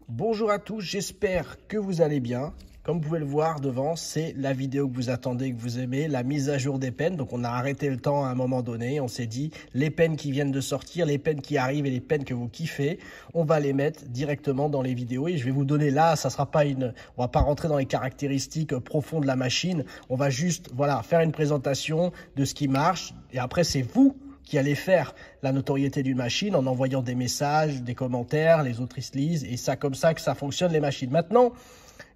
Bonjour à tous, j'espère que vous allez bien. Comme vous pouvez le voir devant, c'est la vidéo que vous attendez, que vous aimez, la mise à jour des pennes. Donc on a arrêté le temps à un moment donné, on s'est dit les pennes qui viennent de sortir, les pennes qui arrivent et les pennes que vous kiffez, on va les mettre directement dans les vidéos et je vais vous donner là, ça sera pas on va pas rentrer dans les caractéristiques profondes de la machine, on va juste voilà, faire une présentation de ce qui marche et après c'est vous qui allez faire la notoriété d'une machine en envoyant des messages, des commentaires, les autrices lisent et ça comme ça que ça fonctionne les machines. Maintenant,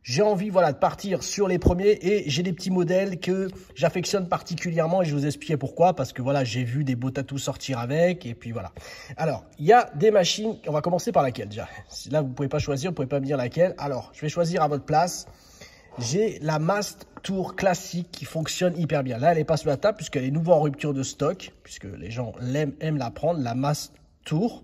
j'ai envie voilà, de partir sur les premiers et j'ai des petits modèles que j'affectionne particulièrement et je vais vous expliquer pourquoi parce que voilà, j'ai vu des beaux tatous sortir avec et puis voilà. Alors, il y a des machines, on va commencer par laquelle déjà. Là, vous ne pouvez pas choisir, vous ne pouvez pas me dire laquelle. Alors, je vais choisir à votre place. J'ai la Mast Tour classique qui fonctionne hyper bien. Là, elle n'est pas sur la table puisqu'elle est nouveau en rupture de stock, puisque les gens aiment la prendre, la Mast Tour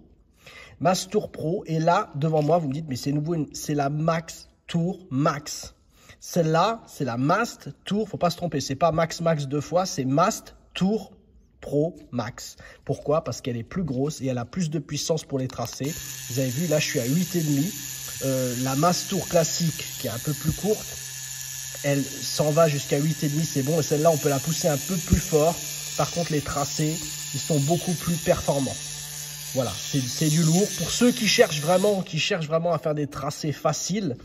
Pro. Et là, devant moi, vous me dites, mais c'est nouveau, c'est la Max Tour Max. Celle-là, c'est la Mast Tour, faut pas se tromper, c'est pas Max deux fois, c'est Mast Tour Pro Max. Pourquoi? Parce qu'elle est plus grosse et elle a plus de puissance pour les tracés. Vous avez vu, là, je suis à 8,5. La Mast Tour classique, qui est un peu plus courte, elle s'en va jusqu'à 8,5, c'est bon. Et celle-là, on peut la pousser un peu plus fort. Par contre, les tracés, ils sont beaucoup plus performants. Voilà, c'est du lourd. Pour ceux qui cherchent vraiment à faire des tracés faciles,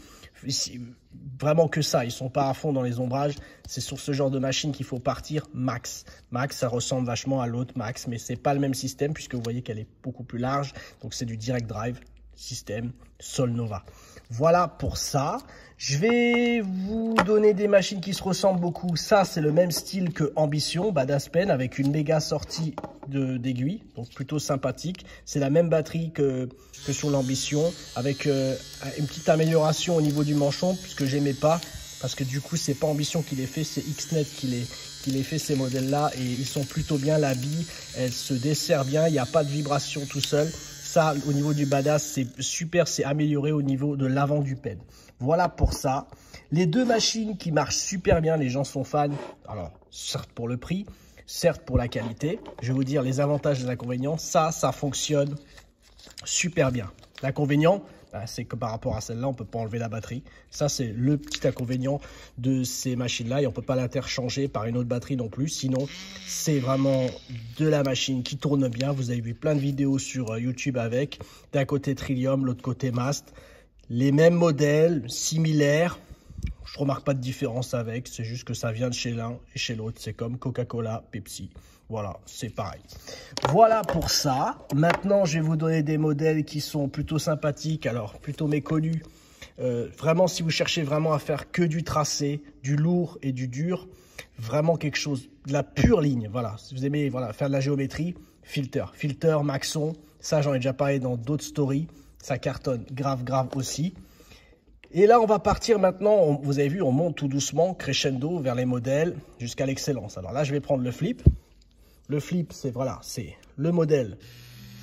vraiment que ça, ils sont pas à fond dans les ombrages. C'est sur ce genre de machine qu'il faut partir Max. Max, ça ressemble vachement à l'autre Max, mais c'est pas le même système puisque vous voyez qu'elle est beaucoup plus large. Donc c'est du direct drive système Solnova. Voilà pour ça. Je vais vous donner des machines qui se ressemblent beaucoup. Ça, c'est le même style que Ambition, Badass Pen, avec une méga sortie d'aiguille, donc plutôt sympathique. C'est la même batterie que sur l'Ambition, avec une petite amélioration au niveau du manchon, puisque j'aimais pas, parce que du coup, c'est pas Ambition qui les fait, c'est Xnet qui les fait ces modèles-là, et ils sont plutôt bien, la bille, elle se dessert bien, il n'y a pas de vibration tout seul. Ça, au niveau du Badass, c'est super, c'est amélioré au niveau de l'avant du pen. Voilà pour ça. Les deux machines qui marchent super bien, les gens sont fans. Alors, certes pour le prix, certes pour la qualité. Je vais vous dire les avantages et les inconvénients. Ça fonctionne super bien. L'inconvénient, c'est que par rapport à celle-là, on ne peut pas enlever la batterie. Ça, c'est le petit inconvénient de ces machines-là. Et on ne peut pas l'interchanger par une autre batterie non plus. Sinon, c'est vraiment de la machine qui tourne bien. Vous avez vu plein de vidéos sur YouTube avec. D'un côté Trillium, l'autre côté Mast. Les mêmes modèles, similaires. Je ne remarque pas de différence avec. C'est juste que ça vient de chez l'un et chez l'autre. C'est comme Coca-Cola, Pepsi. Voilà, c'est pareil. Voilà pour ça. Maintenant, je vais vous donner des modèles qui sont plutôt sympathiques, alors plutôt méconnus. Vraiment, si vous cherchez vraiment à faire que du tracé, du lourd et du dur, vraiment quelque chose, de la pure ligne. Voilà, si vous aimez voilà, faire de la géométrie, Filter, Maxon. Ça, j'en ai déjà parlé dans d'autres stories. Ça cartonne grave aussi. Et là, on va partir maintenant, vous avez vu, on monte tout doucement, crescendo, vers les modèles, jusqu'à l'excellence. Alors là, je vais prendre le flip. Le flip, c'est voilà, c'est le modèle.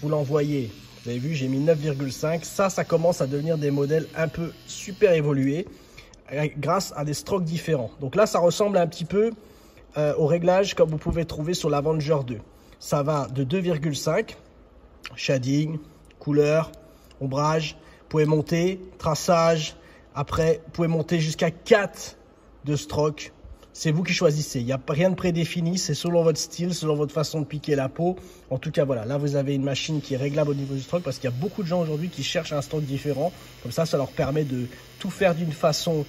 Vous l'envoyez, vous avez vu, j'ai mis 9,5. Ça commence à devenir des modèles un peu super évolués grâce à des strokes différents. Donc là, ça ressemble un petit peu au réglage comme vous pouvez trouver sur l'Avenger 2. Ça va de 2,5, shading, couleur, ombrage. Vous pouvez monter, traçage. Après, vous pouvez monter jusqu'à 4 de stroke. C'est vous qui choisissez. Il n'y a rien de prédéfini. C'est selon votre style, selon votre façon de piquer la peau. En tout cas, voilà. Là, vous avez une machine qui est réglable au niveau du stroke parce qu'il y a beaucoup de gens aujourd'hui qui cherchent un stroke différent. Comme ça leur permet de tout faire d'une façon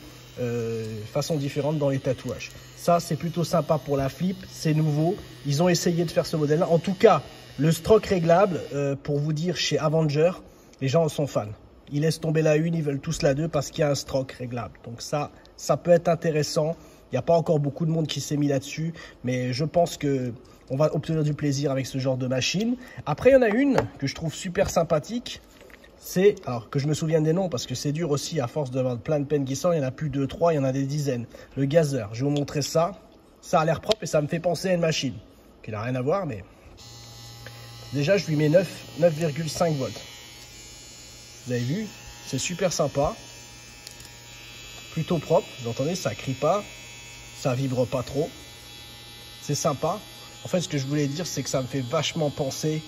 différente dans les tatouages. Ça, c'est plutôt sympa pour la flip. C'est nouveau. Ils ont essayé de faire ce modèle-là. En tout cas, le stroke réglable, pour vous dire, chez Avenger, les gens en sont fans. Ils laissent tomber la 1, ils veulent tous la 2 parce qu'il y a un stroke réglable. Donc ça peut être intéressant. Il n'y a pas encore beaucoup de monde qui s'est mis là-dessus, mais je pense qu'on va obtenir du plaisir avec ce genre de machine. Après, il y en a une que je trouve super sympathique. C'est, alors que je me souvienne des noms parce que c'est dur aussi à force d'avoir plein de pennes qui sortent. Il y en a plus de 3, il y en a des dizaines. Le Gazer, je vais vous montrer ça. Ça a l'air propre et ça me fait penser à une machine qui n'a rien à voir, mais déjà je lui mets 9,5 volts. Vous avez vu, c'est super sympa. Plutôt propre, vous entendez, ça crie pas. Ça vibre pas trop. C'est sympa. En fait, ce que je voulais dire, c'est que ça me fait vachement penser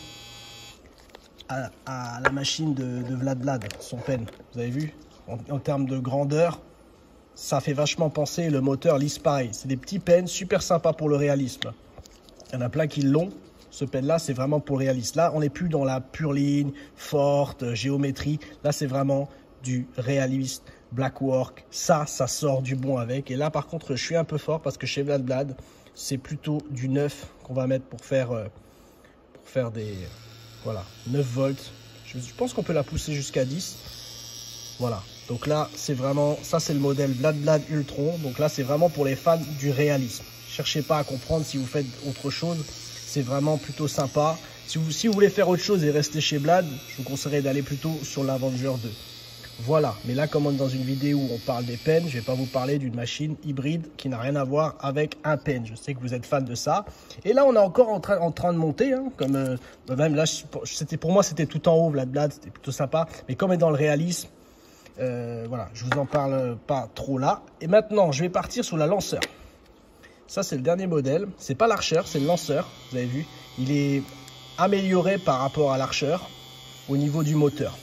à la machine de Vlad, son pen. Vous avez vu? en termes de grandeur, ça fait vachement penser le moteur lisse pareil. C'est des petits pens super sympas pour le réalisme. Il y en a plein qui l'ont. Ce pen-là, c'est vraiment pour le réalisme. Là, on n'est plus dans la pure ligne, forte, géométrie. Là, c'est vraiment du réaliste, black work. Ça sort du bon avec. Et là, par contre, je suis un peu fort parce que chez Vlad Vlad, c'est plutôt du 9 qu'on va mettre pour faire des... Voilà, 9 volts. Je pense qu'on peut la pousser jusqu'à 10. Voilà. Donc là, c'est vraiment... Ça, c'est le modèle Vlad Vlad Ultron. Donc là, c'est vraiment pour les fans du réalisme. Cherchez pas à comprendre si vous faites autre chose. C'est vraiment plutôt sympa. Si vous voulez faire autre chose et rester chez Vlad, je vous conseillerais d'aller plutôt sur l'Avenger 2. Voilà. Mais là, comme on est dans une vidéo où on parle des pens, je ne vais pas vous parler d'une machine hybride qui n'a rien à voir avec un pen. Je sais que vous êtes fan de ça. Et là, on est encore en train de monter. Hein, comme même là, pour moi, c'était tout en haut, Vlad Vlad. C'était plutôt sympa. Mais comme on est dans le réalisme, voilà, je vous en parle pas trop là. Et maintenant, je vais partir sur la lanceur. Ça, c'est le dernier modèle. C'est pas l'Archer, c'est le lanceur. Vous avez vu, il est amélioré par rapport à l'Archer au niveau du moteur.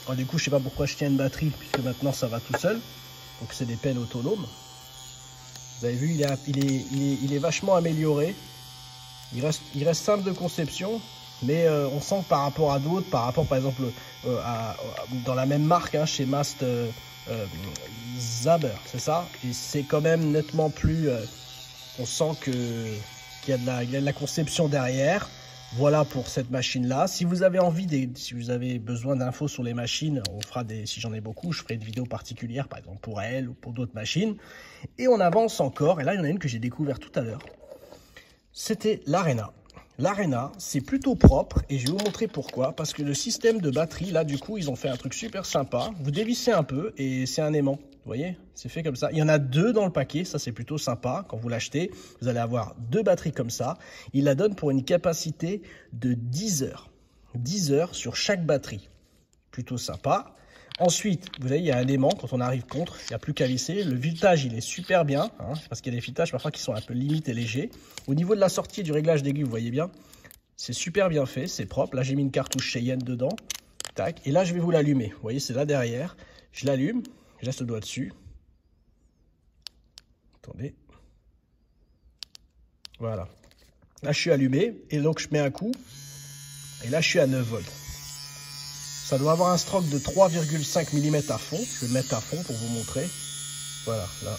Alors, du coup, je sais pas pourquoi je tiens une batterie puisque maintenant ça va tout seul. Donc, c'est des pens autonomes. Vous avez vu, il est vachement amélioré. Il reste simple de conception. Mais on sent que par rapport à d'autres, par rapport par exemple dans la même marque, hein, chez Mast Zaber, c'est ça. Et c'est quand même nettement plus... on sent qu'il y a de la conception derrière. Voilà pour cette machine-là. Si vous avez envie, si vous avez besoin d'infos sur les machines, on fera si j'en ai beaucoup, je ferai une vidéo particulière, par exemple pour elle ou pour d'autres machines. Et on avance encore. Et là, il y en a une que j'ai découvert tout à l'heure. C'était l'Arena. L'Arena, c'est plutôt propre et je vais vous montrer pourquoi. Parce que le système de batterie, là, du coup, ils ont fait un truc super sympa. Vous dévissez un peu et c'est un aimant. Vous voyez, c'est fait comme ça. Il y en a 2 dans le paquet, ça c'est plutôt sympa. Quand vous l'achetez, vous allez avoir 2 batteries comme ça. Il la donne pour une capacité de 10 heures. 10 heures sur chaque batterie. Plutôt sympa. Ensuite, vous voyez, il y a un aimant. Quand on arrive contre, il n'y a plus qu'à visser. Le filetage, il est super bien. Hein, parce qu'il y a des filetages parfois qui sont un peu limite et légers. Au niveau de la sortie du réglage d'aiguille, vous voyez bien, c'est super bien fait, c'est propre. Là, j'ai mis une cartouche Cheyenne dedans. Tac. Et là, je vais vous l'allumer. Vous voyez, c'est là derrière. Je l'allume. Je laisse le doigt dessus. Attendez. Voilà. Là, je suis allumé. Et donc, je mets un coup. Et là, je suis à 9 volts. Ça doit avoir un stroke de 3,5 mm à fond. Je vais le mettre à fond pour vous montrer. Voilà, là.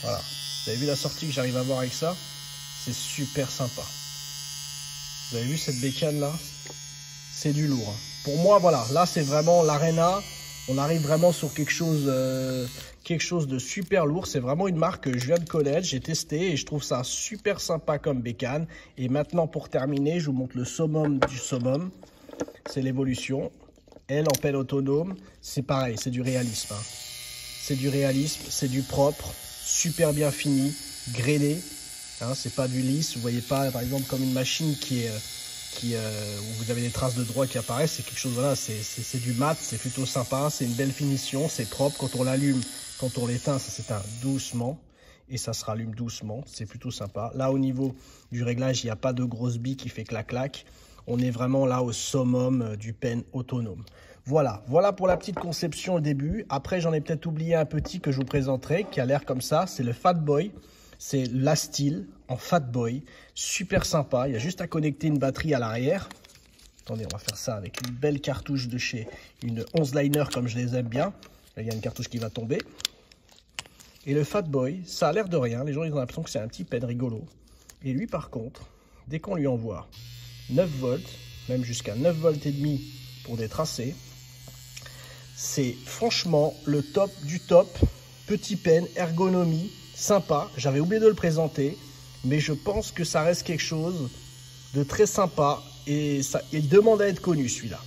Voilà. Vous avez vu la sortie que j'arrive à avoir avec ça? C'est super sympa. Vous avez vu cette bécane là? C'est du lourd. Pour moi, voilà, là c'est vraiment l'Arena. On arrive vraiment sur quelque chose de super lourd. C'est vraiment une marque que je viens de connaître. J'ai testé et je trouve ça super sympa comme bécane. Et maintenant, pour terminer, je vous montre le summum du summum. C'est l'évolution. Elle, en pelle autonome, c'est pareil, c'est du réalisme. Hein. C'est du réalisme, c'est du propre, super bien fini, grainé. Hein, c'est pas du lisse. Vous voyez pas, par exemple, comme une machine où vous avez des traces de droit qui apparaissent, c'est quelque chose, voilà, c'est du mat, c'est plutôt sympa, c'est une belle finition, c'est propre. Quand on l'allume, quand on l'éteint, ça s'éteint doucement et ça se rallume doucement, c'est plutôt sympa. Là, au niveau du réglage, il n'y a pas de grosse bille qui fait clac-clac. On est vraiment là au summum du pen autonome. Voilà, voilà pour la petite conception au début. Après, j'en ai peut-être oublié un petit que je vous présenterai, qui a l'air comme ça, c'est le Fat Boy. C'est la Steel en Fat Boy, super sympa. Il y a juste à connecter une batterie à l'arrière. Attendez, on va faire ça avec une belle cartouche de chez une 11 liner comme je les aime bien. Là, il y a une cartouche qui va tomber. Et le Fat Boy, ça a l'air de rien. Les gens ils ont l'impression que c'est un petit pen rigolo. Et lui par contre, dès qu'on lui envoie 9 volts, même jusqu'à 9 volts et demi pour des tracés, c'est franchement le top du top. Petit pen, ergonomie. Sympa, j'avais oublié de le présenter, mais je pense que ça reste quelque chose de très sympa et il demande à être connu celui-là.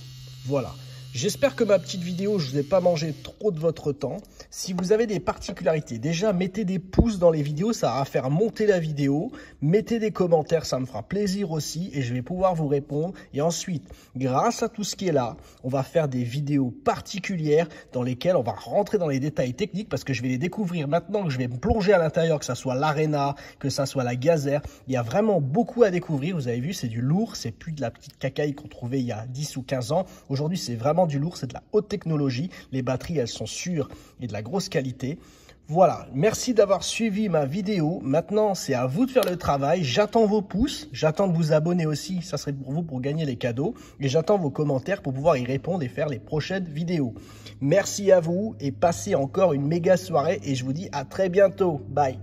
Voilà, J'espère que ma petite vidéo, je ne vous ai pas mangé trop de votre temps. Si vous avez des particularités, déjà mettez des pouces dans les vidéos, ça va faire monter la vidéo. Mettez des commentaires, ça me fera plaisir aussi et je vais pouvoir vous répondre. Et ensuite, grâce à tout ce qui est là, on va faire des vidéos particulières dans lesquelles on va rentrer dans les détails techniques parce que je vais les découvrir maintenant que je vais me plonger à l'intérieur, que ça soit l'Arena, que ça soit la Gazère. Il y a vraiment beaucoup à découvrir. Vous avez vu, c'est du lourd, c'est plus de la petite cacaille qu'on trouvait il y a 10 ou 15 ans. Aujourd'hui, c'est vraiment du lourd, c'est de la haute technologie. Les batteries, elles sont sûres et de la grosse qualité. Voilà, merci d'avoir suivi ma vidéo. Maintenant, c'est à vous de faire le travail. J'attends vos pouces, j'attends de vous abonner aussi, ça serait pour vous pour gagner les cadeaux. Et j'attends vos commentaires pour pouvoir y répondre et faire les prochaines vidéos. Merci à vous et passez encore une méga soirée et je vous dis à très bientôt. Bye.